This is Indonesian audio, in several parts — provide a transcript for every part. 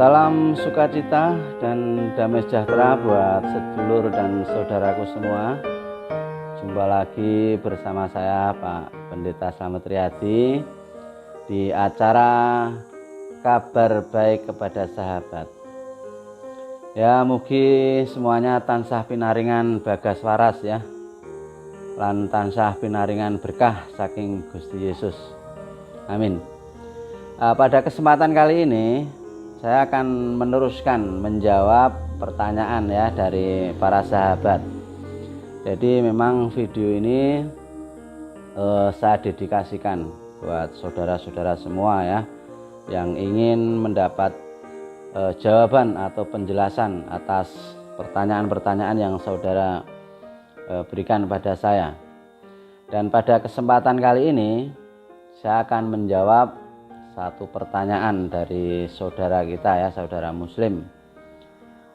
Salam sukacita dan damai sejahtera buat sedulur dan saudaraku semua. Jumpa lagi bersama saya Pak Pendeta Slamet Riyadi di acara Kabar Baik Kepada Sahabat. Ya, mugi semuanya tansah pinaringan bagas waras ya, lan tansah pinaringan berkah saking Gusti Yesus. Amin. Pada kesempatan kali ini saya akan meneruskan menjawab pertanyaan ya dari para sahabat. Jadi memang video ini saya dedikasikan buat saudara-saudara semua ya, yang ingin mendapat jawaban atau penjelasan atas pertanyaan-pertanyaan yang saudara berikan pada saya. Dan pada kesempatan kali ini saya akan menjawab satu pertanyaan dari saudara kita ya, saudara muslim.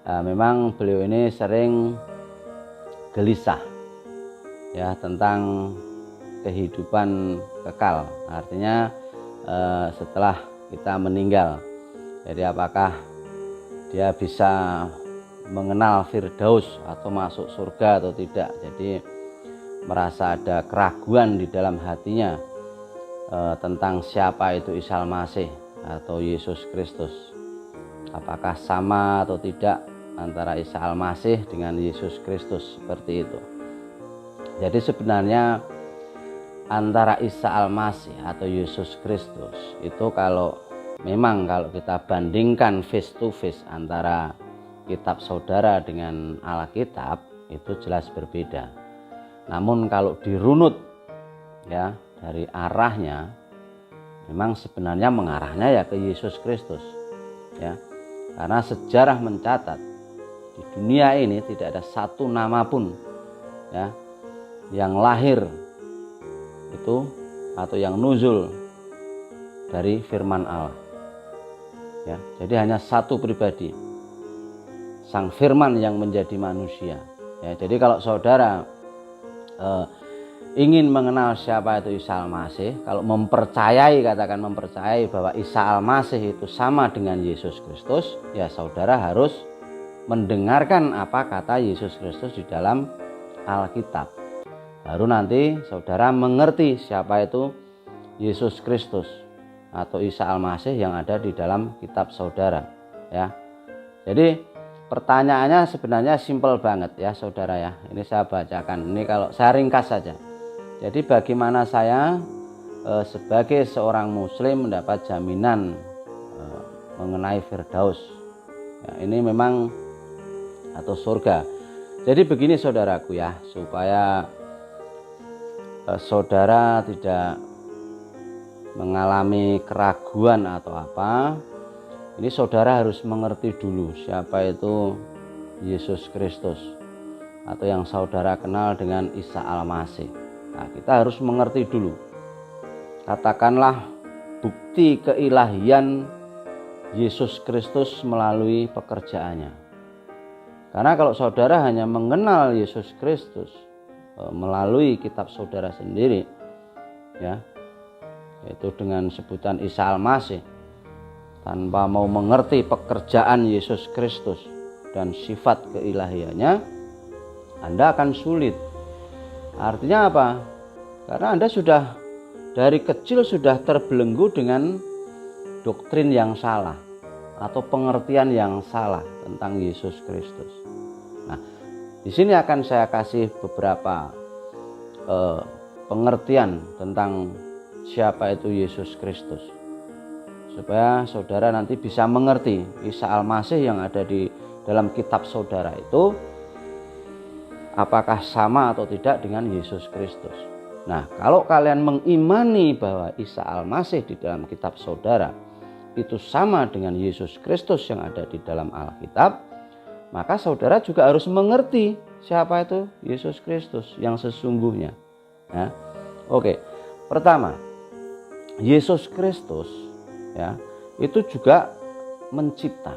Memang beliau ini sering gelisah ya tentang kehidupan kekal, artinya setelah kita meninggal. Jadi apakah dia bisa mengenal Firdaus atau masuk surga atau tidak. Jadi merasa ada keraguan di dalam hatinya tentang siapa itu Isa Al-Masih atau Yesus Kristus. Apakah sama atau tidak antara Isa Al-Masih dengan Yesus Kristus, seperti itu. Jadi sebenarnya antara Isa Al-Masih atau Yesus Kristus itu kalau kita bandingkan face to face antara kitab saudara dengan Alkitab, itu jelas berbeda. Namun kalau dirunut ya dari arahnya, memang sebenarnya mengarahnya ya ke Yesus Kristus ya, karena sejarah mencatat di dunia ini tidak ada satu nama pun ya yang lahir itu atau yang nuzul dari firman Allah ya. Jadi hanya satu pribadi, Sang Firman yang menjadi manusia ya. Jadi kalau saudara ingin mengenal siapa itu Isa Al-Masih, kalau katakan mempercayai bahwa Isa Al-Masih itu sama dengan Yesus Kristus, ya saudara harus mendengarkan apa kata Yesus Kristus di dalam Alkitab. Baru nanti saudara mengerti siapa itu Yesus Kristus atau Isa Al-Masih yang ada di dalam kitab saudara ya. Jadi pertanyaannya sebenarnya simpel banget ya saudara ya. Ini saya bacakan, ini kalau saya ringkas saja. Jadi bagaimana saya sebagai seorang muslim mendapat jaminan mengenai Firdaus ya, ini memang atau surga. Jadi begini saudaraku ya, supaya saudara tidak mengalami keraguan atau apa, ini saudara harus mengerti dulu siapa itu Yesus Kristus atau yang saudara kenal dengan Isa Al-Masih. Nah, kita harus mengerti dulu, katakanlah bukti keilahian Yesus Kristus melalui pekerjaannya. Karena kalau saudara hanya mengenal Yesus Kristus melalui kitab saudara sendiri ya, yaitu dengan sebutan Isa Al-Masih, tanpa mau mengerti pekerjaan Yesus Kristus dan sifat keilahiannya, Anda akan sulit. Artinya apa? Karena Anda sudah dari kecil sudah terbelenggu dengan doktrin yang salah atau pengertian yang salah tentang Yesus Kristus. Nah, di sini akan saya kasih beberapa pengertian tentang siapa itu Yesus Kristus, supaya saudara nanti bisa mengerti Isa Al-Masih yang ada di dalam kitab saudara itu apakah sama atau tidak dengan Yesus Kristus. Nah, kalau kalian mengimani bahwa Isa Al-Masih di dalam kitab saudara itu sama dengan Yesus Kristus yang ada di dalam Alkitab, maka saudara juga harus mengerti siapa itu Yesus Kristus yang sesungguhnya. Ya. Oke, pertama, Yesus Kristus ya itu juga mencipta.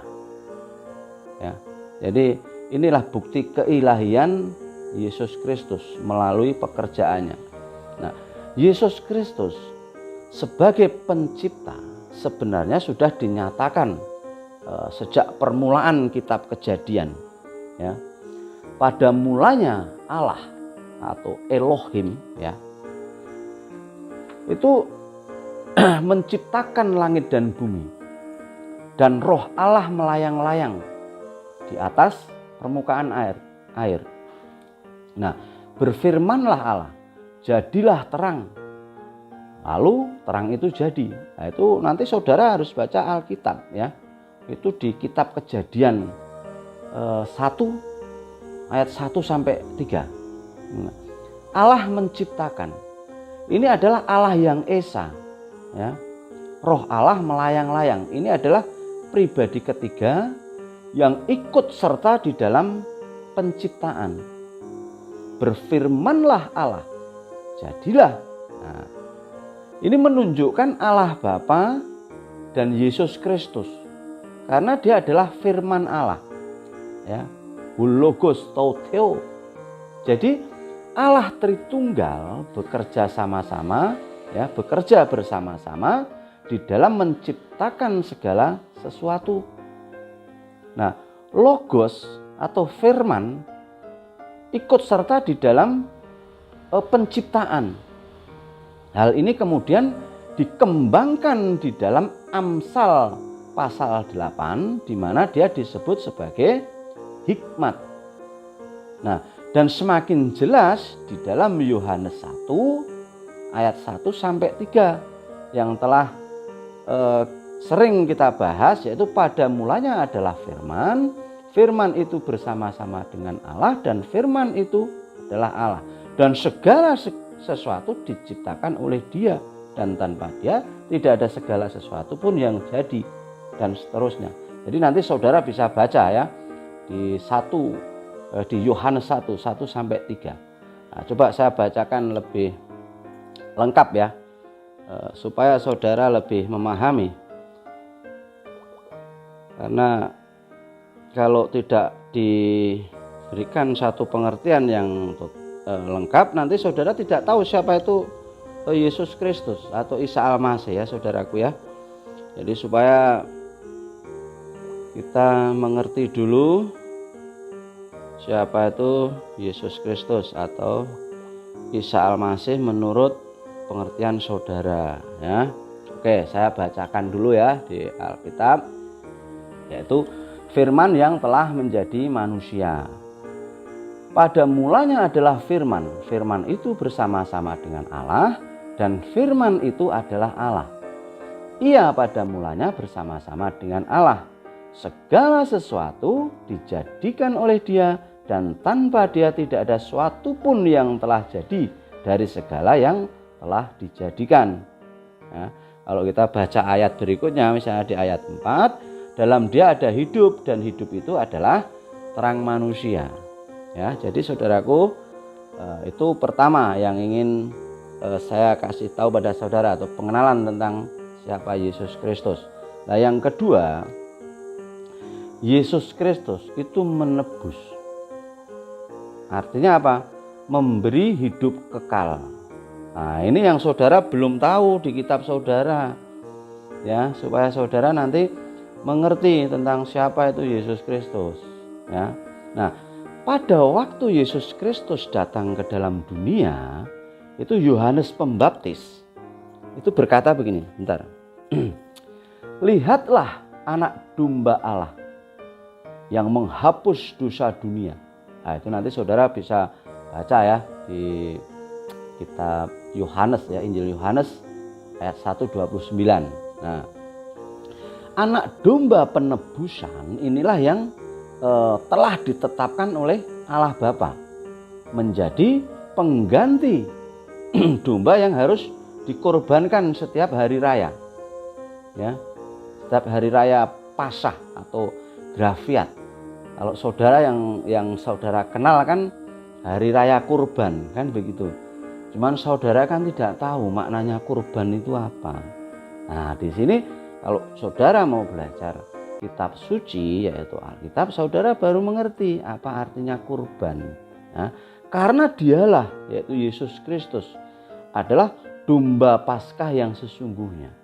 Ya. Jadi inilah bukti keilahian Yesus Kristus melalui pekerjaannya. Nah, Yesus Kristus sebagai pencipta sebenarnya sudah dinyatakan sejak permulaan kitab Kejadian, ya. Pada mulanya Allah atau Elohim, ya, itu menciptakan langit dan bumi, dan roh Allah melayang-layang di atas permukaan air. Nah, berfirmanlah Allah, jadilah terang. Lalu terang itu jadi. Nah, itu nanti saudara harus baca Alkitab, ya. Itu di kitab Kejadian 1 ayat 1 sampai 3. Nah, Allah menciptakan. Ini adalah Allah yang esa, ya. Roh Allah melayang-layang. Ini adalah pribadi ketiga yang ikut serta di dalam penciptaan. Berfirmanlah Allah, jadilah. Nah, ini menunjukkan Allah Bapa dan Yesus Kristus, karena dia adalah firman Allah, ya, Logos Theo. Jadi Allah Tritunggal bekerja sama-sama, ya, bekerja bersama-sama di dalam menciptakan segala sesuatu. Nah, Logos atau firman ikut serta di dalam penciptaan. Hal ini kemudian dikembangkan di dalam Amsal pasal 8, di mana dia disebut sebagai hikmat. Nah, dan semakin jelas di dalam Yohanes 1 ayat 1 sampai 3 yang telah sering kita bahas, yaitu pada mulanya adalah firman, firman itu bersama-sama dengan Allah, dan firman itu adalah Allah, dan segala sesuatu diciptakan oleh Dia, dan tanpa Dia tidak ada segala sesuatu pun yang jadi, dan seterusnya. Jadi nanti saudara bisa baca, ya, di Yohanes 1 sampai 3. Nah, coba saya bacakan lebih lengkap, ya, supaya saudara lebih memahami. Karena kalau tidak diberikan satu pengertian yang lengkap, nanti saudara tidak tahu siapa itu Yesus Kristus atau Isa Al-Masih, ya saudaraku, ya. Jadi supaya kita mengerti dulu siapa itu Yesus Kristus atau Isa Al-Masih menurut pengertian saudara, ya. Oke, saya bacakan dulu, ya, di Alkitab, yaitu firman yang telah menjadi manusia. Pada mulanya adalah firman. Firman itu bersama-sama dengan Allah, dan firman itu adalah Allah. Ia pada mulanya bersama-sama dengan Allah. Segala sesuatu dijadikan oleh Dia, dan tanpa Dia tidak ada suatu pun yang telah jadi dari segala yang telah dijadikan. Nah, kalau kita baca ayat berikutnya, misalnya di ayat 4, dalam Dia ada hidup, dan hidup itu adalah terang manusia. Ya, jadi saudaraku, itu pertama yang ingin saya kasih tahu pada saudara, atau pengenalan tentang siapa Yesus Kristus. Nah, yang kedua, Yesus Kristus itu menebus. Artinya apa? Memberi hidup kekal. Nah, ini yang saudara belum tahu di kitab saudara, ya, supaya saudara nanti mengerti tentang siapa itu Yesus Kristus, ya. Nah, pada waktu Yesus Kristus datang ke dalam dunia, itu Yohanes Pembaptis itu berkata begini, bentar. Lihatlah anak domba Allah yang menghapus dosa dunia. Nah, itu nanti saudara bisa baca, ya, di kitab Yohanes, ya, Injil Yohanes ayat 1:29. Nah, anak domba penebusan inilah yang telah ditetapkan oleh Allah Bapa menjadi pengganti domba yang harus dikorbankan setiap hari raya, ya, setiap hari raya Paskah atau Grafiat. Kalau saudara yang saudara kenal kan hari raya kurban, kan begitu. Cuman saudara kan tidak tahu maknanya kurban itu apa. Nah, di sini kalau saudara mau belajar kitab suci, yaitu Alkitab, saudara baru mengerti apa artinya kurban. Nah, karena Dialah, yaitu Yesus Kristus, adalah domba Paskah yang sesungguhnya,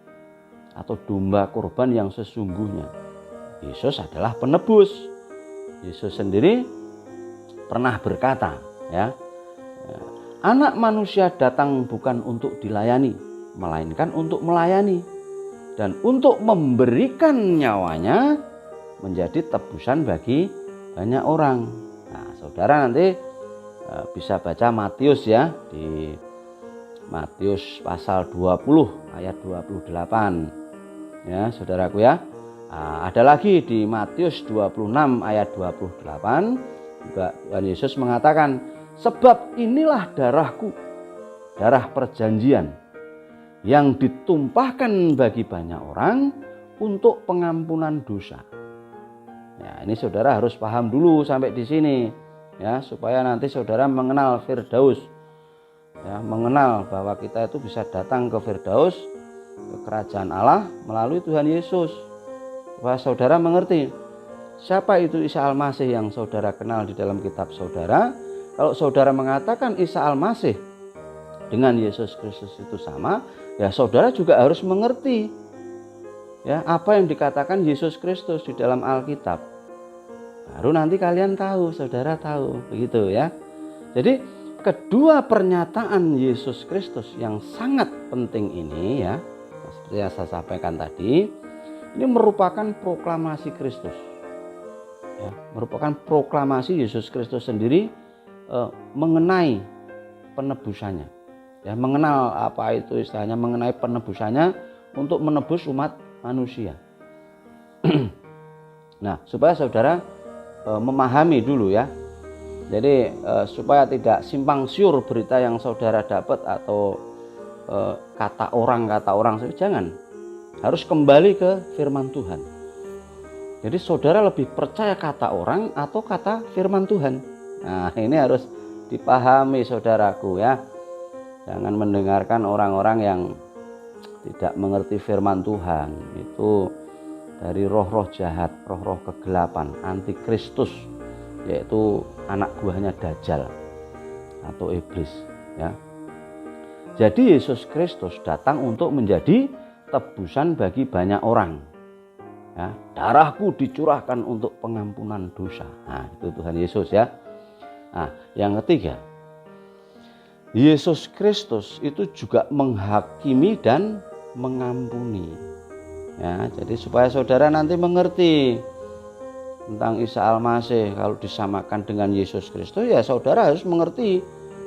atau domba kurban yang sesungguhnya. Yesus adalah penebus. Yesus sendiri pernah berkata, ya, Anak Manusia datang bukan untuk dilayani, melainkan untuk melayani dan untuk memberikan nyawanya menjadi tebusan bagi banyak orang. Nah, saudara nanti bisa baca Matius ya, di Matius pasal 20 ayat 28 ya saudaraku ya. Nah, ada lagi di Matius 26 ayat 28 juga Tuhan Yesus mengatakan, sebab inilah darahku, darah perjanjian yang ditumpahkan bagi banyak orang untuk pengampunan dosa. Ya, ini saudara harus paham dulu sampai di sini ya, supaya nanti saudara mengenal Firdaus. Ya, mengenal bahwa kita itu bisa datang ke Firdaus, ke kerajaan Allah melalui Tuhan Yesus. Supaya saudara mengerti siapa itu Isa Al-Masih yang saudara kenal di dalam kitab saudara. Kalau saudara mengatakan Isa Al-Masih dengan Yesus Kristus itu sama, ya saudara juga harus mengerti ya apa yang dikatakan Yesus Kristus di dalam Alkitab. Baru nanti kalian tahu, saudara tahu, begitu ya. Jadi kedua pernyataan Yesus Kristus yang sangat penting ini ya, seperti yang saya sampaikan tadi, ini merupakan proklamasi Kristus. Ya, merupakan proklamasi Yesus Kristus sendiri mengenai penebusannya. Ya, mengenal apa itu istilahnya, mengenai penebusannya untuk menebus umat manusia. Nah, supaya saudara memahami dulu ya. Jadi supaya tidak simpang siur berita yang saudara dapat atau kata orang jangan. Harus kembali ke firman Tuhan. Jadi saudara lebih percaya kata orang atau kata firman Tuhan? Nah, ini harus dipahami saudaraku ya. Jangan mendengarkan orang-orang yang tidak mengerti firman Tuhan. Itu dari roh-roh jahat, roh-roh kegelapan, antikristus, yaitu anak buahnya Dajjal atau iblis ya. Jadi Yesus Kristus datang untuk menjadi tebusan bagi banyak orang. Ya, darahku dicurahkan untuk pengampunan dosa. Nah, itu Tuhan Yesus ya. Nah, yang ketiga, Yesus Kristus itu juga menghakimi dan mengampuni. Ya, jadi supaya saudara nanti mengerti tentang Isa Al-Masih, kalau disamakan dengan Yesus Kristus, ya saudara harus mengerti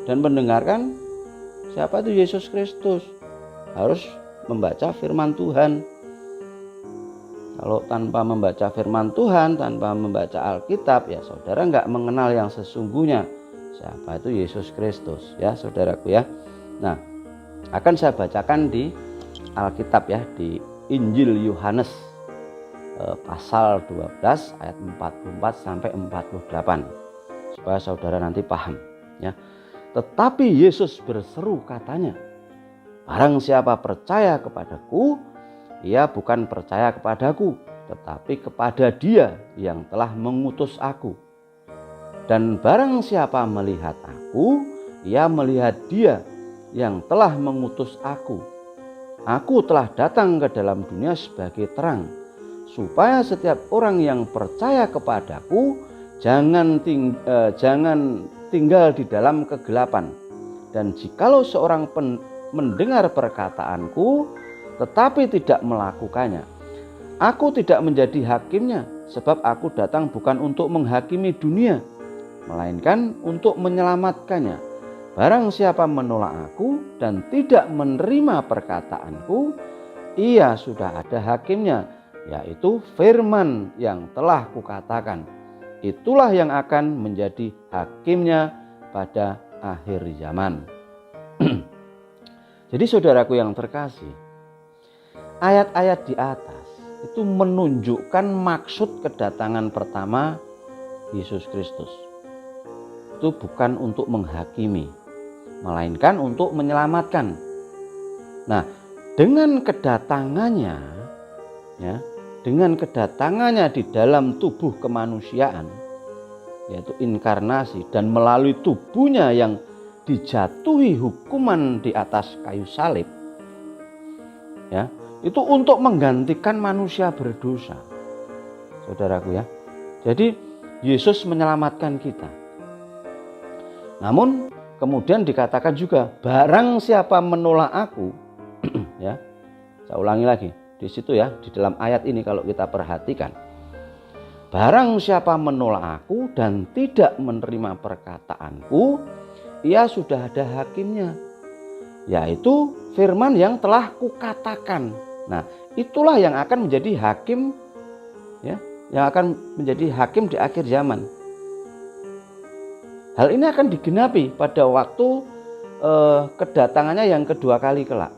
dan mendengarkan siapa itu Yesus Kristus. Harus membaca firman Tuhan. Kalau tanpa membaca firman Tuhan, tanpa membaca Alkitab, ya saudara nggak mengenal yang sesungguhnya. Siapa itu Yesus Kristus ya saudaraku ya. Nah, akan saya bacakan di Alkitab ya, di Injil Yohanes pasal 12 ayat 44 sampai 48. Supaya saudara nanti paham ya. Tetapi Yesus berseru katanya, barang siapa percaya kepadaku, ia bukan percaya kepadaku, tetapi kepada Dia yang telah mengutus aku. Dan barang siapa melihat aku, ia melihat Dia yang telah mengutus aku. Aku telah datang ke dalam dunia sebagai terang, supaya setiap orang yang percaya kepadaku jangan tinggal di dalam kegelapan. Dan jikalau seorang mendengar perkataanku tetapi tidak melakukannya, aku tidak menjadi hakimnya, sebab aku datang bukan untuk menghakimi dunia, melainkan untuk menyelamatkannya. Barang siapa menolak aku dan tidak menerima perkataanku, ia sudah ada hakimnya, yaitu firman yang telah kukatakan. Itulah yang akan menjadi hakimnya pada akhir zaman. Jadi saudaraku yang terkasih, ayat-ayat di atas itu menunjukkan maksud kedatangan pertama Yesus Kristus. Itu bukan untuk menghakimi, melainkan untuk menyelamatkan. Nah, dengan kedatangannya ya, dengan kedatangannya di dalam tubuh kemanusiaan, yaitu inkarnasi, dan melalui tubuhnya yang dijatuhi hukuman di atas kayu salib ya, itu untuk menggantikan manusia berdosa. saudaraku ya. Jadi Yesus menyelamatkan kita. Namun kemudian dikatakan juga, barang siapa menolak aku, ya, saya ulangi lagi di situ ya, di dalam ayat ini kalau kita perhatikan, barang siapa menolak aku dan tidak menerima perkataanku, ia sudah ada hakimnya, yaitu firman yang telah kukatakan. Nah, itulah yang akan menjadi hakim, ya, yang akan menjadi hakim di akhir zaman. Hal ini akan digenapi pada waktu kedatangannya yang kedua kali kelak.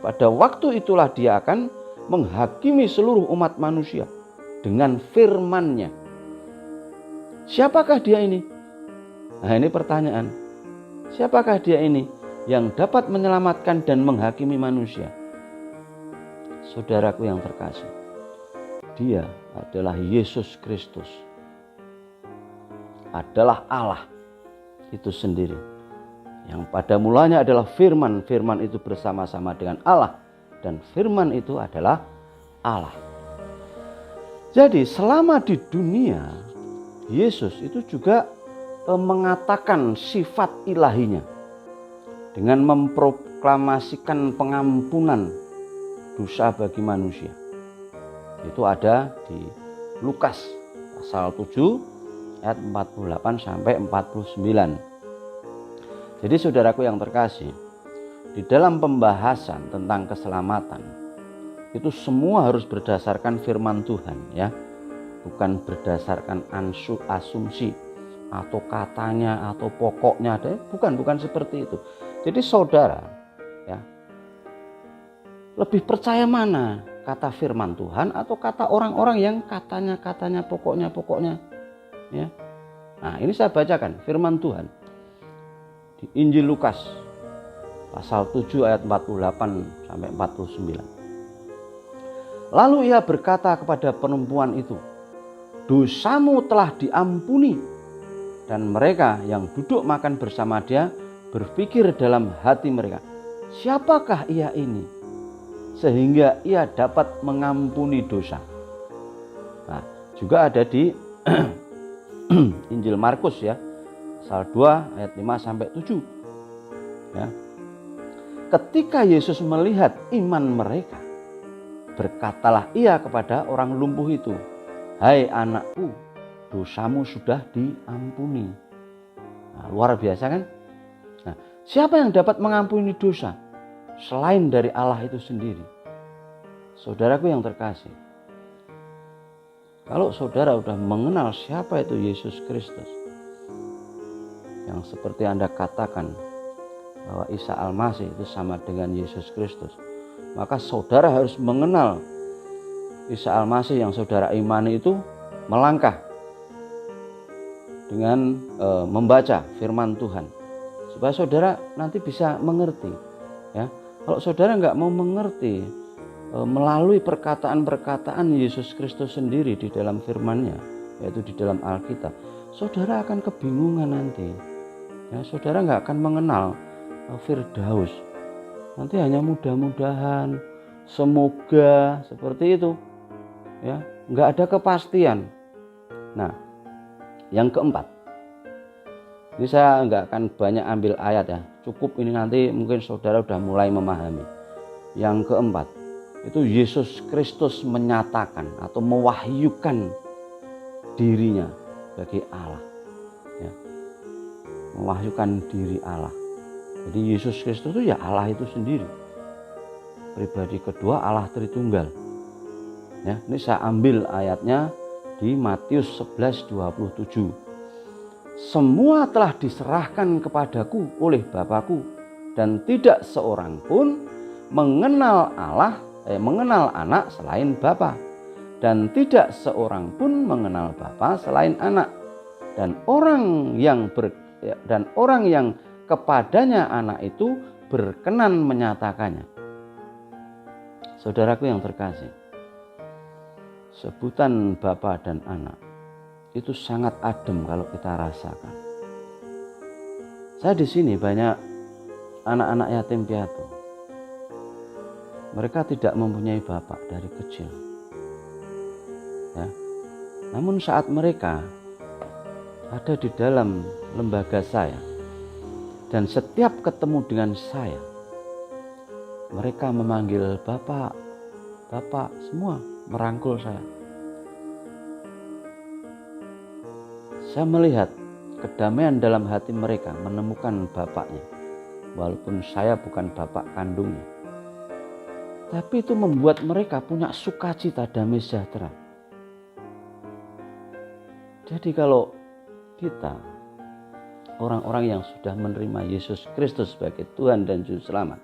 Pada waktu itulah dia akan menghakimi seluruh umat manusia dengan firman-Nya. Siapakah dia ini? Nah, ini pertanyaan. Siapakah dia ini yang dapat menyelamatkan dan menghakimi manusia? Saudaraku yang terkasih, dia adalah Yesus Kristus, adalah Allah itu sendiri, yang pada mulanya adalah firman. Firman itu bersama-sama dengan Allah, dan firman itu adalah Allah. Jadi selama di dunia, Yesus itu juga mengatakan sifat ilahinya dengan memproklamasikan pengampunan dosa bagi manusia. Itu ada di Lukas pasal 7 ayat 48 sampai 49. Jadi saudaraku yang terkasih, di dalam pembahasan tentang keselamatan itu semua harus berdasarkan firman Tuhan, ya. Bukan berdasarkan asumsi atau katanya atau pokoknya, bukan seperti itu. Jadi saudara, ya, lebih percaya mana, kata firman Tuhan atau kata orang-orang yang katanya pokoknya, ya. Nah, ini saya bacakan firman Tuhan di Injil Lukas pasal 7 ayat 48 sampai 49. Lalu ia berkata kepada perempuan itu, dosamu telah diampuni. Dan mereka yang duduk makan bersama dia berpikir dalam hati mereka, siapakah ia ini sehingga ia dapat mengampuni dosa? Nah, juga ada di Injil Markus ya, pasal 2 ayat 5 sampai 7. Ya. Ketika Yesus melihat iman mereka, berkatalah ia kepada orang lumpuh itu, hai anakku, dosamu sudah diampuni. Nah, luar biasa kan? Nah, siapa yang dapat mengampuni dosa selain dari Allah itu sendiri? Saudaraku yang terkasih, kalau saudara sudah mengenal siapa itu Yesus Kristus, yang seperti Anda katakan bahwa Isa Al-Masih itu sama dengan Yesus Kristus, maka saudara harus mengenal Isa Al-Masih yang saudara imani itu melangkah dengan membaca firman Tuhan, supaya saudara nanti bisa mengerti. Ya, kalau saudara nggak mau mengerti melalui perkataan-perkataan Yesus Kristus sendiri di dalam firman-Nya, yaitu di dalam Alkitab, saudara akan kebingungan nanti. Ya, saudara nggak akan mengenal Firdaus. Nanti hanya mudah-mudahan, semoga, seperti itu. Ya, nggak ada kepastian. Nah, yang keempat, ini saya nggak akan banyak ambil ayat ya, cukup ini nanti mungkin saudara udah mulai memahami. Yang keempat, itu Yesus Kristus menyatakan atau mewahyukan dirinya bagi Allah, ya. Mewahyukan diri Allah. Jadi Yesus Kristus itu ya Allah itu sendiri, pribadi kedua Allah Tritunggal. Ya, ini saya ambil ayatnya di Matius 11:27. Semua telah diserahkan kepadaku oleh Bapakku, dan tidak seorang pun mengenal anak selain Bapa, dan tidak seorang pun mengenal Bapa selain anak, dan orang yang kepadanya anak itu berkenan menyatakannya. Saudaraku yang terkasih, sebutan Bapa dan anak itu sangat adem kalau kita rasakan. Saya di sini banyak anak-anak yatim piatu. Mereka tidak mempunyai bapak dari kecil. Ya, Namun saat mereka ada di dalam lembaga saya dan setiap ketemu dengan saya, mereka memanggil Bapak, Bapak, semua merangkul saya. Saya melihat kedamaian dalam hati mereka menemukan bapaknya, walaupun saya bukan bapak kandungnya. Tapi itu membuat mereka punya sukacita, damai sejahtera. Jadi kalau kita, orang-orang yang sudah menerima Yesus Kristus sebagai Tuhan dan Juru Selamat,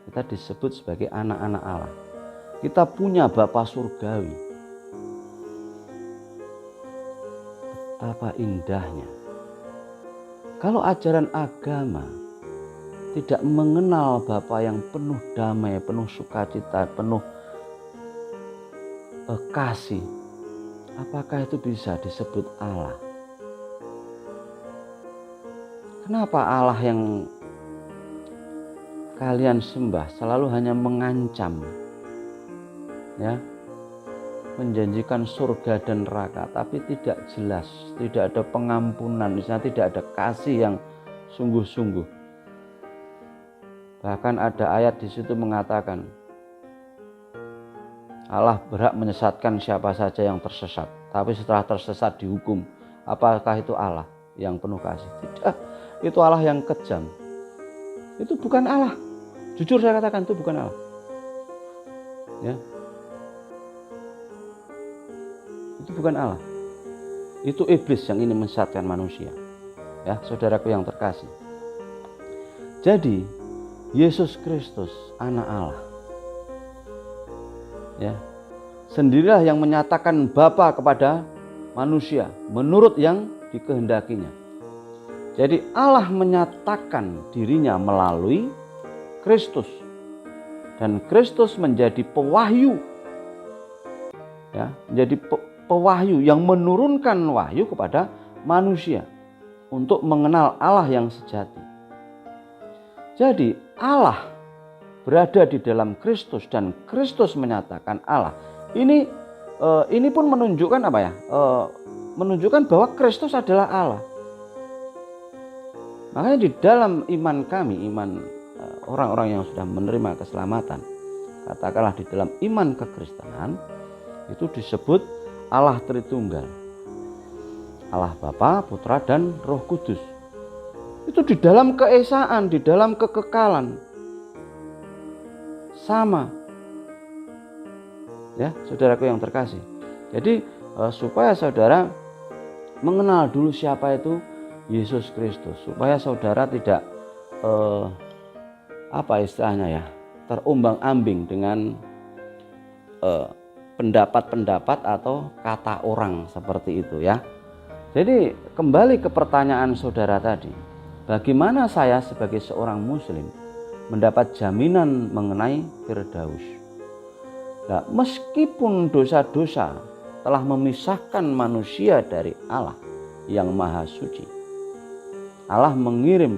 kita disebut sebagai anak-anak Allah. Kita punya Bapa surgawi. Betapa indahnya. Kalau ajaran agama tidak mengenal Bapa yang penuh damai, penuh sukacita, penuh kasih, apakah itu bisa disebut Allah? Kenapa Allah yang kalian sembah selalu hanya mengancam, ya, menjanjikan surga dan neraka, tapi tidak jelas, tidak ada pengampunan, misalnya tidak ada kasih yang sungguh-sungguh. Bahkan ada ayat di situ mengatakan Allah berhak menyesatkan siapa saja yang tersesat, tapi setelah tersesat dihukum. Apakah itu Allah yang penuh kasih? Tidak, itu Allah yang kejam. Itu bukan Allah. Jujur saya katakan itu bukan Allah. Ya. Itu bukan Allah. Itu iblis yang ingin menyesatkan manusia. Ya, saudaraku yang terkasih. Jadi Yesus Kristus anak Allah, ya, sendirilah yang menyatakan Bapa kepada manusia menurut yang dikehendakinya. Jadi Allah menyatakan dirinya melalui Kristus, dan Kristus menjadi pewahyu, ya, menjadi pewahyu yang menurunkan wahyu kepada manusia untuk mengenal Allah yang sejati. Jadi Allah berada di dalam Kristus dan Kristus menyatakan Allah. Ini pun menunjukkan apa ya? Menunjukkan bahwa Kristus adalah Allah. Makanya di dalam iman kami, iman orang-orang yang sudah menerima keselamatan, katakanlah di dalam iman kekristenan, itu disebut Allah Tritunggal. Allah Bapa, Putra, dan Roh Kudus. Itu di dalam keesaan, di dalam kekekalan. Sama. Ya, saudaraku yang terkasih. Jadi supaya saudara mengenal dulu siapa itu Yesus Kristus, supaya saudara tidak apa istilahnya ya, terumbang-ambing dengan pendapat-pendapat atau kata orang seperti itu ya. Jadi kembali ke pertanyaan saudara tadi, bagaimana saya sebagai seorang muslim mendapat jaminan mengenai Firdaus? Nah, meskipun dosa-dosa telah memisahkan manusia dari Allah yang maha suci, Allah mengirim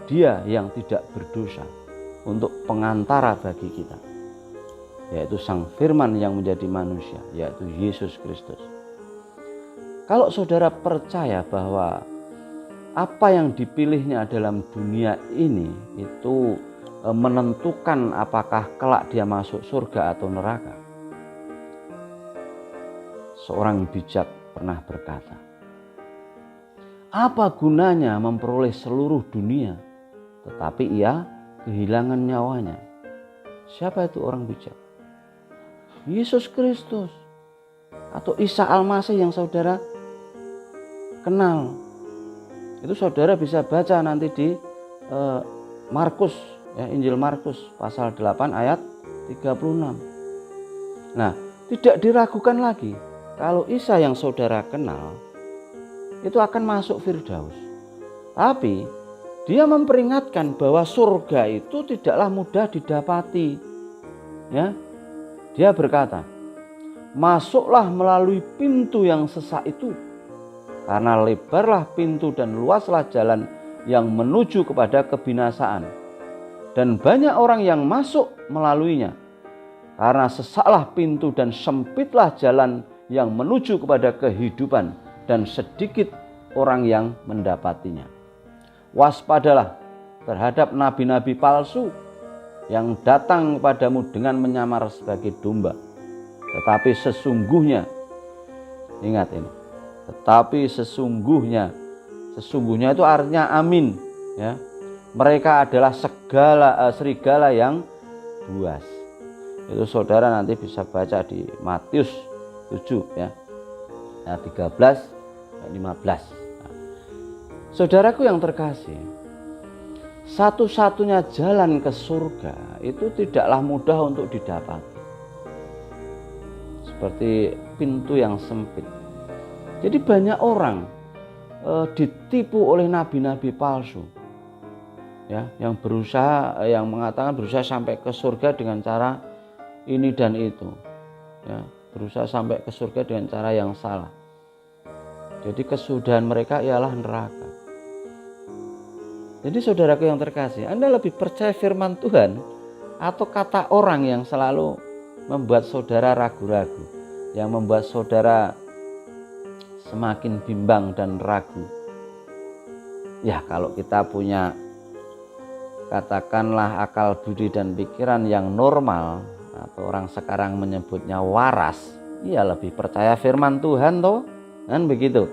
Dia yang tidak berdosa untuk pengantara bagi kita, yaitu Sang Firman yang menjadi manusia, yaitu Yesus Kristus. Kalau saudara percaya bahwa apa yang dipilihnya dalam dunia ini itu menentukan apakah kelak dia masuk surga atau neraka, seorang bijak pernah berkata, apa gunanya memperoleh seluruh dunia tetapi ia kehilangan nyawanya? Siapa itu orang bijak? Yesus Kristus atau Isa Al-Masih yang saudara kenal. Itu saudara bisa baca nanti di Markus, ya, Injil Markus pasal 8 ayat 36. Nah, tidak diragukan lagi kalau Isa yang saudara kenal itu akan masuk Firdaus. Tapi dia memperingatkan bahwa surga itu tidaklah mudah didapati. Ya. Dia berkata, masuklah melalui pintu yang sesak itu, karena lebarlah pintu dan luaslah jalan yang menuju kepada kebinasaan, dan banyak orang yang masuk melaluinya. Karena sesaklah pintu dan sempitlah jalan yang menuju kepada kehidupan dan sedikit orang yang mendapatinya. Waspadalah terhadap nabi-nabi palsu yang datang kepadamu dengan menyamar sebagai domba. Tetapi sesungguhnya, ingat ini, tetapi sesungguhnya itu artinya amin, ya. Mereka adalah serigala yang buas. Itu saudara nanti bisa baca di Matius 7 ya. Ayat 13 dan 15. Nah, saudaraku yang terkasih, satu-satunya jalan ke surga itu tidaklah mudah untuk didapati. Seperti pintu yang sempit. Jadi banyak orang ditipu oleh nabi-nabi palsu, ya, yang mengatakan berusaha sampai ke surga dengan cara ini dan itu, ya, berusaha sampai ke surga dengan cara yang salah. Jadi kesudahan mereka ialah neraka. Jadi saudaraku yang terkasih, Anda lebih percaya firman Tuhan atau kata orang yang selalu membuat saudara ragu-ragu, yang membuat saudara semakin bimbang dan ragu? Ya, kalau kita punya katakanlah akal budi dan pikiran yang normal, atau orang sekarang menyebutnya waras, ya lebih percaya firman Tuhan toh, kan begitu.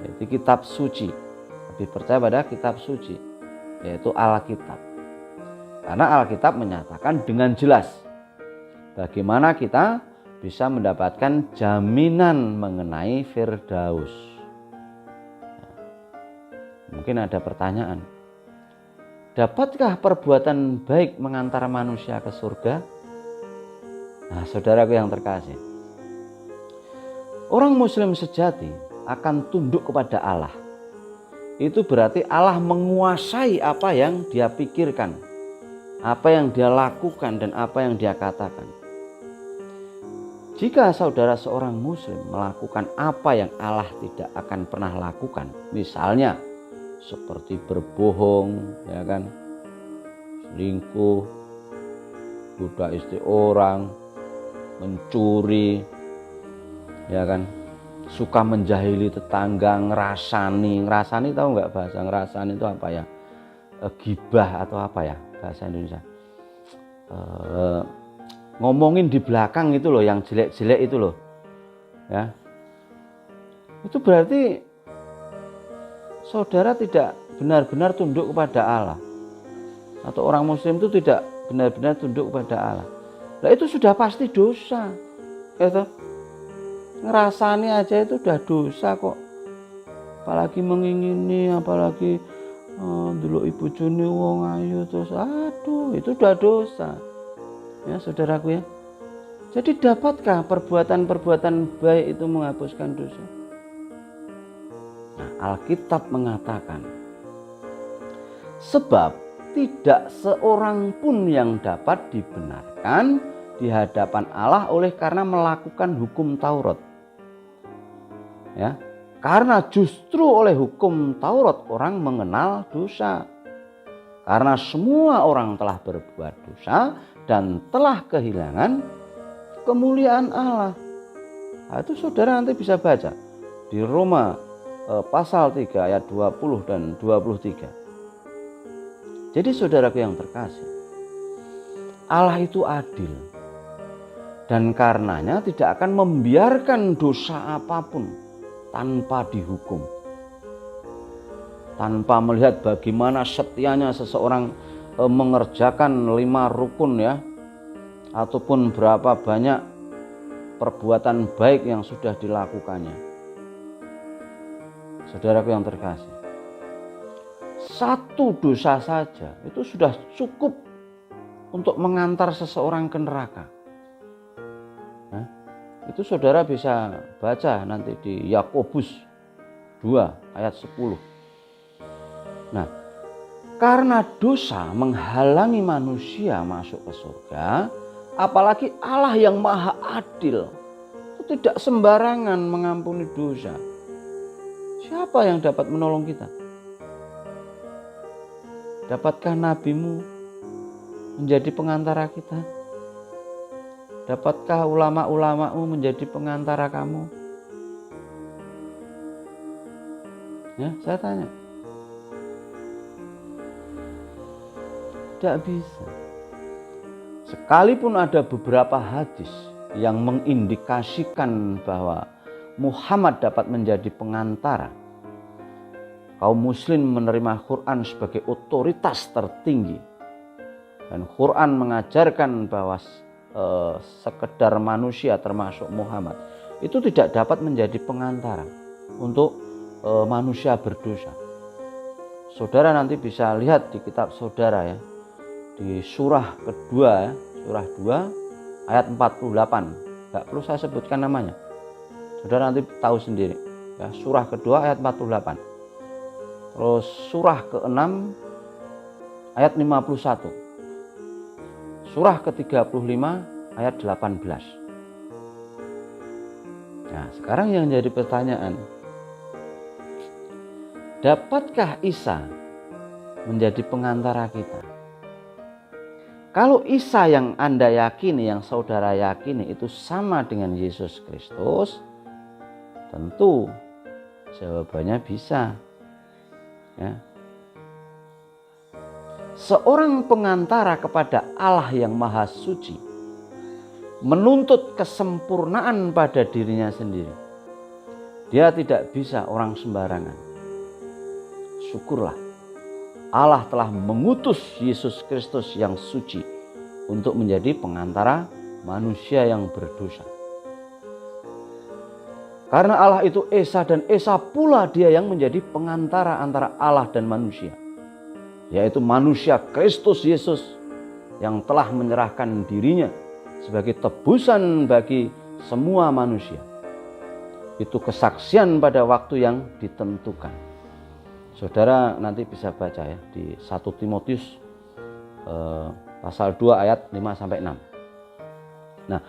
Jadi kitab suci, lebih percaya pada kitab suci, yaitu Alkitab. Karena Alkitab menyatakan dengan jelas bagaimana kita bisa mendapatkan jaminan mengenai Firdaus. Mungkin ada pertanyaan, dapatkah perbuatan baik mengantar manusia ke surga? Nah, saudaraku yang terkasih, orang muslim sejati akan tunduk kepada Allah. Itu berarti Allah menguasai apa yang dia pikirkan, apa yang dia lakukan, dan apa yang dia katakan. Jika saudara seorang muslim melakukan apa yang Allah tidak akan pernah lakukan, misalnya seperti berbohong, ya kan, selingkuh, goda istri orang, mencuri, ya kan, suka menjahili tetangga, ngerasani tahu nggak bahasa ngerasani itu apa ya? Gibah atau apa ya bahasa Indonesia? Ngomongin di belakang itu loh, yang jelek-jelek itu loh, ya. Itu berarti saudara tidak benar-benar tunduk kepada Allah, atau orang muslim itu tidak benar-benar tunduk kepada Allah. Nah, itu sudah pasti dosa, gitu. Ngerasani aja itu udah dosa kok, apalagi mengingini, apalagi dulu ibu Juni wong ayu terus, aduh, itu udah dosa. Ya saudaraku ya. Jadi dapatkah perbuatan-perbuatan baik itu menghapuskan dosa? Nah, Alkitab mengatakan, sebab tidak seorang pun yang dapat dibenarkan di hadapan Allah oleh karena melakukan hukum Taurat. Ya, karena justru oleh hukum Taurat orang mengenal dosa. Karena semua orang telah berbuat dosa dan telah kehilangan kemuliaan Allah. Nah, itu saudara nanti bisa baca di Roma pasal 3 ayat 20 dan 23. Jadi saudaraku yang terkasih, Allah itu adil, dan karenanya tidak akan membiarkan dosa apapun tanpa dihukum. Tanpa melihat bagaimana setianya seseorang mengerjakan 5 rukun ya, ataupun berapa banyak perbuatan baik yang sudah dilakukannya. Saudaraku yang terkasih, satu dosa saja itu sudah cukup untuk mengantar seseorang ke neraka. Nah, itu saudara bisa baca nanti di Yakobus 2 ayat 10. Nah, karena dosa menghalangi manusia masuk ke surga, apalagi Allah yang maha adil itu tidak sembarangan mengampuni dosa. Siapa yang dapat menolong kita? Dapatkah nabimu menjadi pengantara kita? Dapatkah ulama-ulamamu menjadi pengantara kamu? Ya, saya tanya. Tidak bisa. Sekalipun ada beberapa hadis yang mengindikasikan bahwa Muhammad dapat menjadi pengantara, kaum muslim menerima Quran sebagai otoritas tertinggi, dan Quran mengajarkan bahwa sekedar manusia termasuk Muhammad itu tidak dapat menjadi pengantara untuk manusia berdosa. Saudara nanti bisa lihat di kitab saudara ya, di surah kedua ya, surah 2 ayat 48. Enggak perlu saya sebutkan namanya. Saudara nanti tahu sendiri ya, surah kedua ayat 48. Terus surah ke-6 ayat 51. Surah ke-35 ayat 18. Nah, sekarang yang jadi pertanyaan, dapatkah Isa menjadi pengantara kita? Kalau Isa yang Anda yakini, yang saudara yakini itu sama dengan Yesus Kristus, tentu jawabannya bisa. Ya. Seorang pengantara kepada Allah yang Maha Suci menuntut kesempurnaan pada dirinya sendiri. Dia tidak bisa orang sembarangan. Syukurlah, Allah telah mengutus Yesus Kristus yang suci untuk menjadi pengantara manusia yang berdosa. Karena Allah itu Esa, dan Esa pula dia yang menjadi pengantara antara Allah dan manusia, yaitu manusia Kristus Yesus yang telah menyerahkan dirinya sebagai tebusan bagi semua manusia. Itu kesaksian pada waktu yang ditentukan. Saudara nanti bisa baca ya di 1 Timotius pasal 2 ayat 5-6. Nah,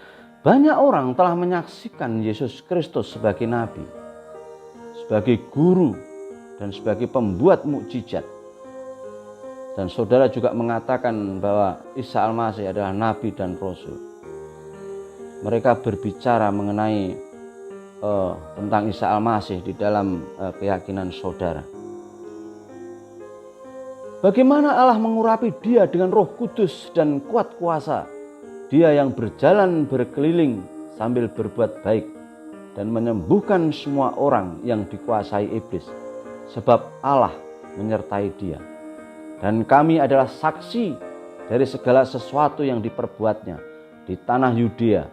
banyak orang telah menyaksikan Yesus Kristus sebagai nabi, sebagai guru, dan sebagai pembuat mukjizat. Dan saudara juga mengatakan bahwa Isa Al-Masih adalah nabi dan rasul. Mereka berbicara mengenai tentang Isa Al-Masih di dalam keyakinan saudara. Bagaimana Allah mengurapi dia dengan Roh Kudus dan kuat kuasa. Dia yang berjalan berkeliling sambil berbuat baik dan menyembuhkan semua orang yang dikuasai iblis, sebab Allah menyertai dia. Dan kami adalah saksi dari segala sesuatu yang diperbuatnya di tanah Yudea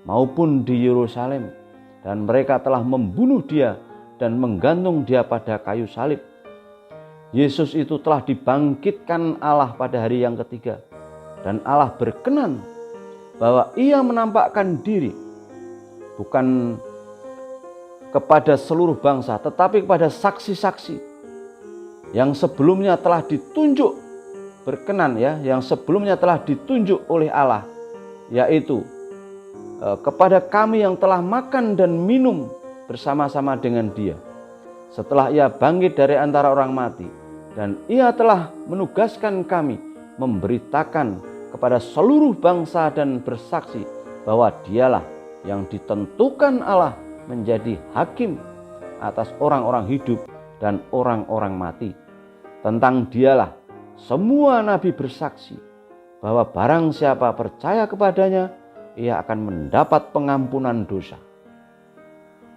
maupun di Yerusalem. Dan mereka telah membunuh dia dan menggantung dia pada kayu salib. Yesus itu telah dibangkitkan Allah pada hari yang ketiga. Dan Allah berkenan bahwa ia menampakkan diri bukan kepada seluruh bangsa, tetapi kepada saksi-saksi yang sebelumnya telah ditunjuk, berkenan ya, yang sebelumnya telah ditunjuk oleh Allah, yaitu kepada kami yang telah makan dan minum bersama-sama dengan dia setelah ia bangkit dari antara orang mati, dan ia telah menugaskan kami memberitakan kepada seluruh bangsa dan bersaksi bahwa dialah yang ditentukan Allah menjadi hakim atas orang-orang hidup dan orang-orang mati. Tentang dialah semua nabi bersaksi bahwa barang siapa percaya kepadanya, ia akan mendapat pengampunan dosa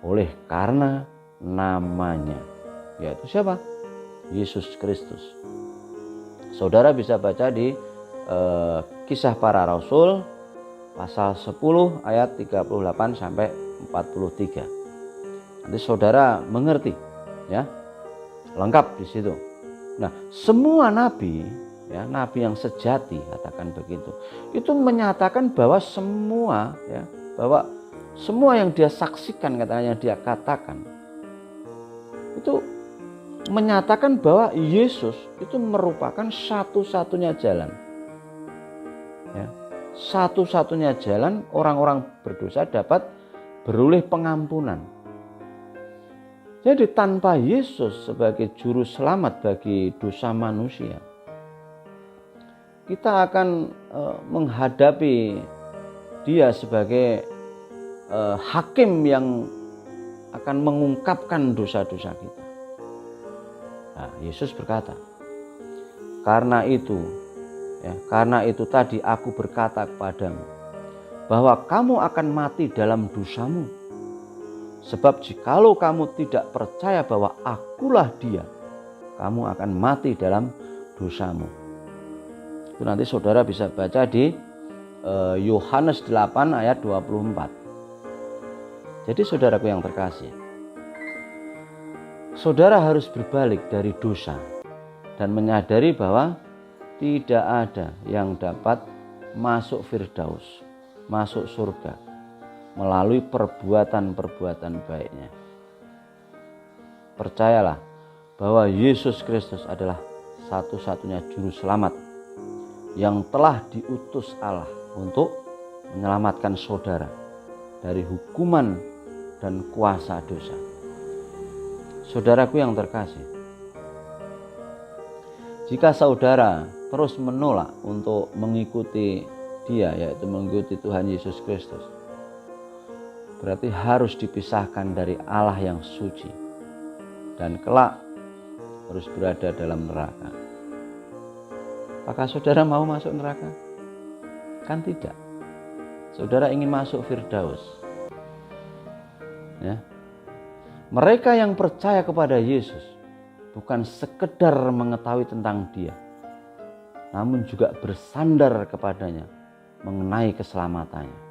oleh karena namanya, yaitu siapa? Yesus Kristus. Saudara bisa baca di Kisah Para Rasul pasal 10 ayat 38 sampai 43. Nanti saudara mengerti ya, lengkap di situ. Nah, semua nabi ya, nabi yang sejati, katakan begitu, itu menyatakan bahwa semua ya, bahwa semua yang dia saksikan, katanya yang dia katakan itu menyatakan bahwa Yesus itu merupakan satu-satunya jalan. Ya, satu-satunya jalan orang-orang berdosa dapat beroleh pengampunan. Jadi tanpa Yesus sebagai juru selamat bagi dosa manusia, kita akan menghadapi Dia sebagai hakim yang akan mengungkapkan dosa-dosa kita. Nah, Yesus berkata, karena itu tadi aku berkata kepadamu bahwa kamu akan mati dalam dosamu. Sebab jikalau kamu tidak percaya bahwa akulah dia, kamu akan mati dalam dosamu. Itu nanti saudara bisa baca di Yohanes 8 ayat 24. Jadi saudaraku yang terkasih, saudara harus berbalik dari dosa dan menyadari bahwa tidak ada yang dapat masuk Firdaus, masuk surga melalui perbuatan-perbuatan baiknya. Percayalah bahwa Yesus Kristus adalah satu-satunya juru selamat yang telah diutus Allah untuk menyelamatkan saudara dari hukuman dan kuasa dosa. Saudaraku yang terkasih, jika saudara terus menolak untuk mengikuti Dia, yaitu mengikuti Tuhan Yesus Kristus, berarti harus dipisahkan dari Allah yang suci dan kelak harus berada dalam neraka. Apakah saudara mau masuk neraka? Kan tidak. Saudara ingin masuk Firdaus. Ya. Mereka yang percaya kepada Yesus bukan sekedar mengetahui tentang Dia, namun juga bersandar kepadanya mengenai keselamatannya.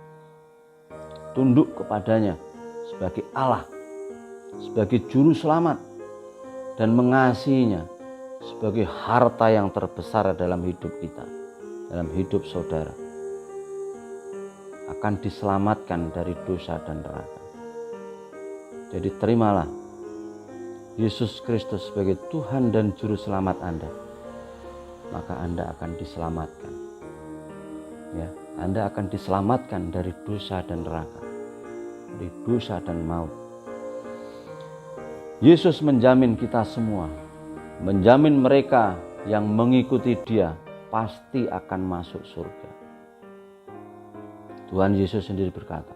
Tunduk kepadanya sebagai Allah, sebagai juru selamat, dan mengasihinya sebagai harta yang terbesar dalam hidup kita, dalam hidup saudara. Akan diselamatkan dari dosa dan neraka. Jadi terimalah Yesus Kristus sebagai Tuhan dan Juru Selamat Anda, maka Anda akan diselamatkan. Ya, Anda akan diselamatkan dari dosa dan neraka, dari dosa dan maut. Yesus menjamin kita semua, menjamin mereka yang mengikuti Dia pasti akan masuk surga. Tuhan Yesus sendiri berkata,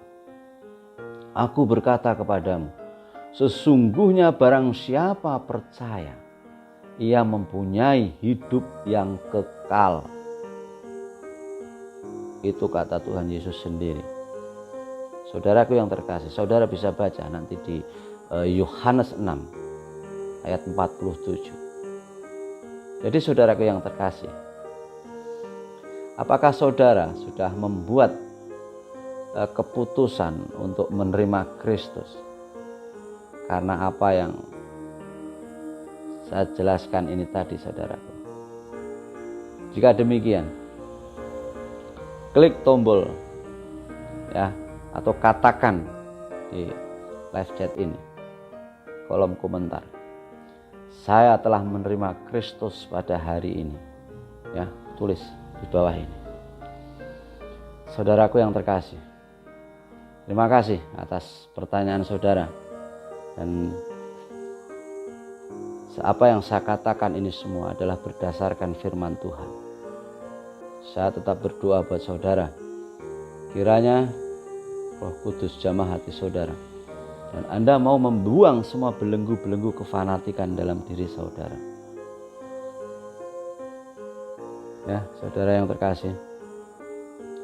Aku berkata kepadamu, sesungguhnya barang siapa percaya, ia mempunyai hidup yang kekal. Itu kata Tuhan Yesus sendiri. Saudaraku yang terkasih, saudara bisa baca nanti di Yohanes 6 ayat 47. Jadi saudaraku yang terkasih, apakah saudara sudah membuat keputusan untuk menerima Kristus karena apa yang saya jelaskan ini tadi, saudaraku? Jika demikian, klik tombol ya, atau katakan di live chat ini, kolom komentar, saya telah menerima Kristus pada hari ini. Ya, tulis di bawah ini. Saudaraku yang terkasih, terima kasih atas pertanyaan saudara. Dan apa yang saya katakan ini semua adalah berdasarkan firman Tuhan. Saya tetap berdoa buat saudara, kiranya Roh Kudus jamah hati saudara, dan Anda mau membuang semua belenggu-belenggu kefanatikan dalam diri saudara. Ya, saudara yang terkasih.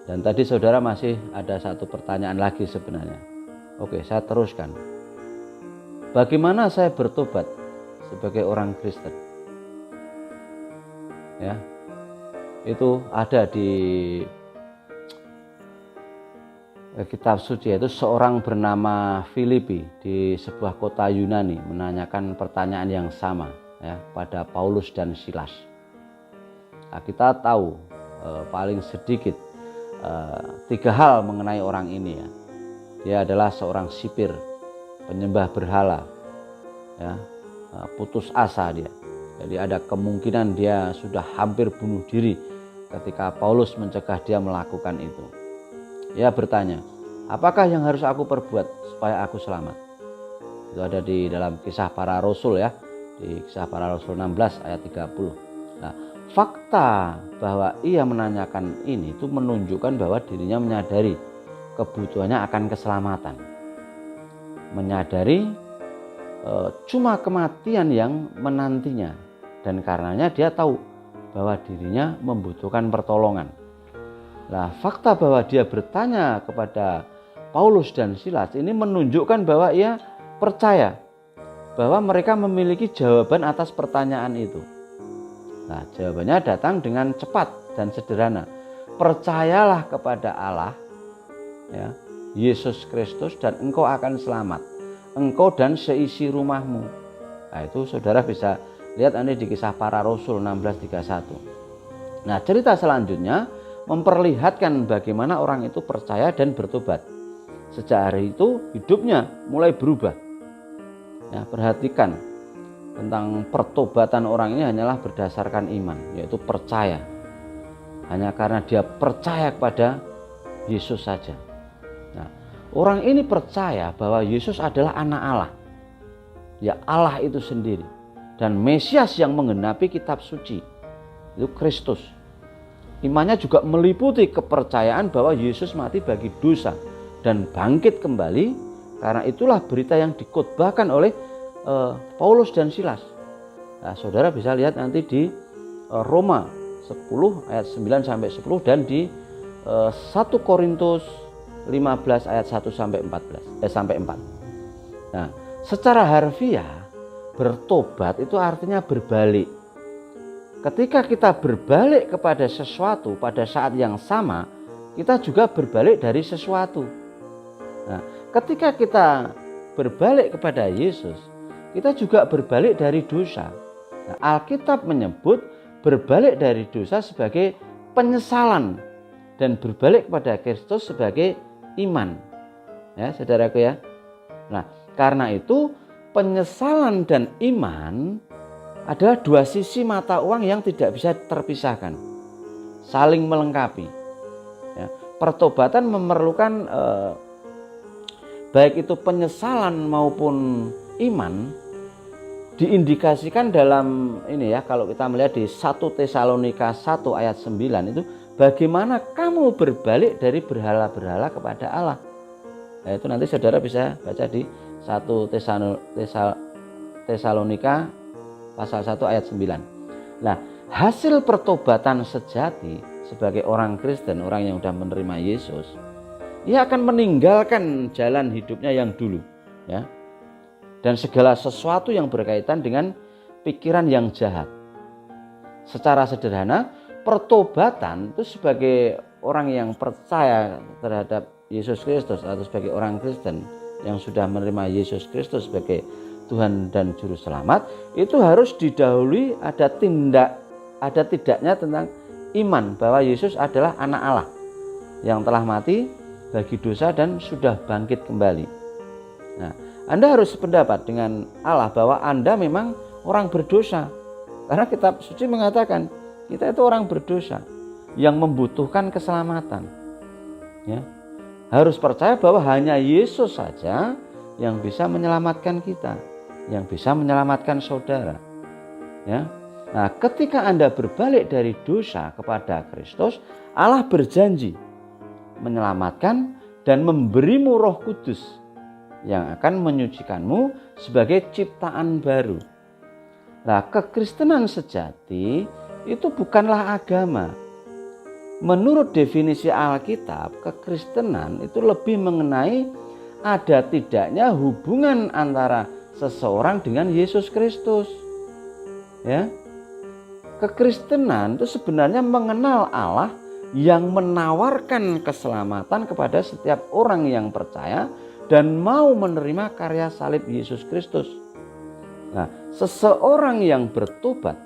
Dan tadi saudara masih ada satu pertanyaan lagi sebenarnya. Oke, saya teruskan. Bagaimana saya bertobat sebagai orang Kristen? Ya, itu ada di kitab suci, yaitu seorang bernama Filipi di sebuah kota Yunani menanyakan pertanyaan yang sama ya pada Paulus dan Silas. Nah, kita tahu paling sedikit 3 hal mengenai orang ini ya. Dia adalah seorang sipir, penyembah berhala, ya, putus asa dia. Jadi ada kemungkinan dia sudah hampir bunuh diri ketika Paulus mencegah dia melakukan itu. Ia bertanya, apakah yang harus aku perbuat supaya aku selamat? Itu ada di dalam Kisah Para Rasul ya, di Kisah Para Rasul 16 ayat 30. Nah, fakta bahwa ia menanyakan ini itu menunjukkan bahwa dirinya menyadari kebutuhannya akan keselamatan. Menyadari cuma kematian yang menantinya, dan karenanya dia tahu bahwa dirinya membutuhkan pertolongan. Nah, fakta bahwa dia bertanya kepada Paulus dan Silas ini menunjukkan bahwa ia percaya bahwa mereka memiliki jawaban atas pertanyaan itu. Nah, jawabannya datang dengan cepat dan sederhana. Percayalah kepada Allah, ya, Yesus Kristus, dan engkau akan selamat, engkau dan seisi rumahmu. Nah, itu saudara bisa lihat nanti di Kisah Para Rasul 16:31. Nah, cerita selanjutnya memperlihatkan bagaimana orang itu percaya dan bertobat. Sejak hari itu hidupnya mulai berubah. Ya, perhatikan tentang pertobatan orang ini hanyalah berdasarkan iman, yaitu percaya. Hanya karena dia percaya kepada Yesus saja. Nah, orang ini percaya bahwa Yesus adalah anak Allah, ya Allah itu sendiri, dan Mesias yang menggenapi kitab suci, itu Kristus. Imannya juga meliputi kepercayaan bahwa Yesus mati bagi dosa dan bangkit kembali. Karena itulah berita yang dikhotbahkan oleh Paulus dan Silas. Nah, saudara bisa lihat nanti di Roma 10 ayat 9 sampai 10 dan di 1 Korintus 15 ayat 1 sampai 4. Nah, secara harfiah bertobat itu artinya berbalik. Ketika kita berbalik kepada sesuatu pada saat yang sama, kita juga berbalik dari sesuatu. Nah, ketika kita berbalik kepada Yesus, kita juga berbalik dari dosa. Nah, Alkitab menyebut berbalik dari dosa sebagai penyesalan dan berbalik kepada Kristus sebagai iman. Ya, saudaraku ya. Nah, karena itu penyesalan dan iman adalah dua sisi mata uang yang tidak bisa terpisahkan, saling melengkapi. Ya, pertobatan memerlukan baik itu penyesalan maupun iman diindikasikan dalam ini ya, kalau kita melihat di 1 Tesalonika 1 ayat 9 itu, bagaimana kamu berbalik dari berhala-berhala kepada Allah. Nah, itu nanti saudara bisa baca di 1 Tesalonika pasal 1 ayat 9. Nah, hasil pertobatan sejati sebagai orang Kristen, orang yang sudah menerima Yesus, ia akan meninggalkan jalan hidupnya yang dulu, ya, dan segala sesuatu yang berkaitan dengan pikiran yang jahat. Secara sederhana, pertobatan itu sebagai orang yang percaya terhadap Yesus Kristus atau sebagai orang Kristen yang sudah menerima Yesus Kristus sebagai Tuhan dan Juru Selamat, itu harus didahului ada tidaknya tentang iman bahwa Yesus adalah anak Allah yang telah mati bagi dosa dan sudah bangkit kembali. Nah, Anda harus sependapat dengan Allah bahwa Anda memang orang berdosa, karena kitab suci mengatakan kita itu orang berdosa yang membutuhkan keselamatan. Ya, harus percaya bahwa hanya Yesus saja yang bisa menyelamatkan kita, yang bisa menyelamatkan saudara. Ya. Nah, ketika Anda berbalik dari dosa kepada Kristus, Allah berjanji menyelamatkan dan memberimu Roh Kudus yang akan menyucikanmu sebagai ciptaan baru. Nah, kekristenan sejati itu bukanlah agama. Menurut definisi Alkitab, kekristenan itu lebih mengenai ada tidaknya hubungan antara seseorang dengan Yesus Kristus. Ya. Kekristenan itu sebenarnya mengenal Allah yang menawarkan keselamatan kepada setiap orang yang percaya dan mau menerima karya salib Yesus Kristus. Nah, seseorang yang bertobat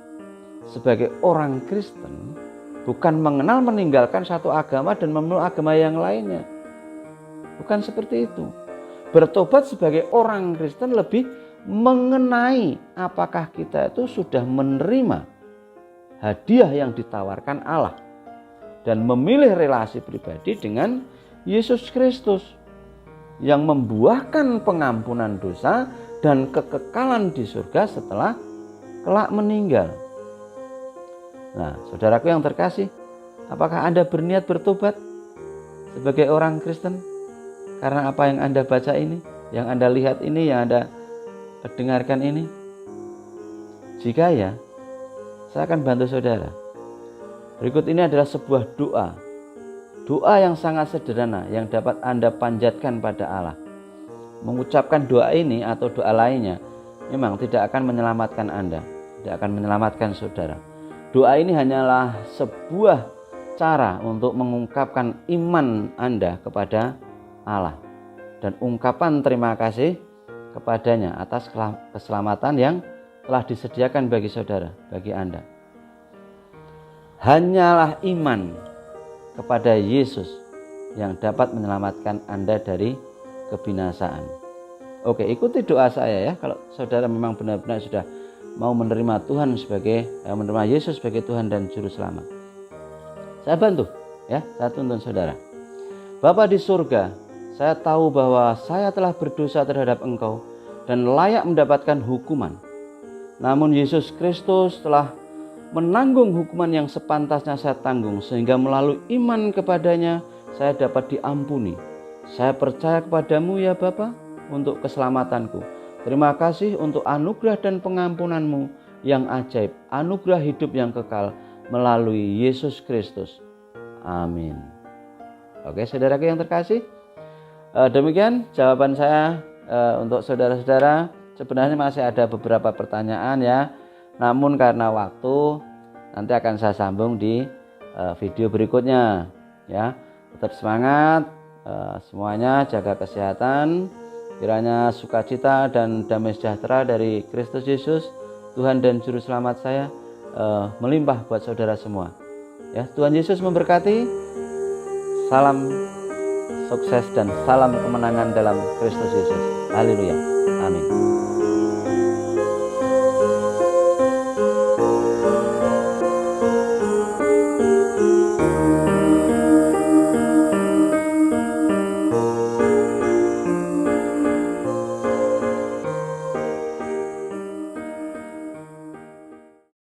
sebagai orang Kristen bukan mengenal meninggalkan satu agama dan memeluk agama yang lainnya. Bukan seperti itu. Bertobat sebagai orang Kristen lebih mengenai apakah kita itu sudah menerima hadiah yang ditawarkan Allah dan memilih relasi pribadi dengan Yesus Kristus yang membuahkan pengampunan dosa dan kekekalan di surga setelah kelak meninggal. Nah, saudaraku yang terkasih, apakah Anda berniat bertobat sebagai orang Kristen? karena apa yang Anda baca ini, yang Anda lihat ini, yang Anda dengarkan ini? Jika ya, saya akan bantu saudara. Berikut ini adalah sebuah doa. Doa yang sangat sederhana yang dapat Anda panjatkan pada Allah. Mengucapkan doa ini atau doa lainnya memang tidak akan menyelamatkan Anda, tidak akan menyelamatkan saudara. Doa ini hanyalah sebuah cara untuk mengungkapkan iman Anda kepada Allah dan ungkapan terima kasih kepadanya atas keselamatan yang telah disediakan bagi saudara, bagi Anda. Hanyalah iman kepada Yesus yang dapat menyelamatkan Anda dari kebinasaan. Oke, ikuti doa saya ya. Kalau saudara memang benar-benar sudah mau menerima Tuhan menerima Yesus sebagai Tuhan dan Juru Selamat. Saya bantu ya, saya tuntun saudara. Bapa di surga, saya tahu bahwa saya telah berdosa terhadap Engkau dan layak mendapatkan hukuman. Namun Yesus Kristus telah menanggung hukuman yang sepantasnya saya tanggung, sehingga melalui iman kepadanya saya dapat diampuni. Saya percaya kepadamu ya Bapa untuk keselamatanku. Terima kasih untuk anugerah dan pengampunanmu yang ajaib, anugerah hidup yang kekal melalui Yesus Kristus. Amin. Oke saudaraku yang terkasih, demikian jawaban saya untuk saudara-saudara. Sebenarnya masih ada beberapa pertanyaan ya, namun karena waktu nanti akan saya sambung di video berikutnya ya. Tetap semangat semuanya, jaga kesehatan, kiranya sukacita dan damai sejahtera dari Kristus Yesus Tuhan dan Juru Selamat saya melimpah buat saudara semua ya. Tuhan Yesus memberkati. Salam sukses dan salam kemenangan dalam Kristus Yesus. Haleluya. Amin.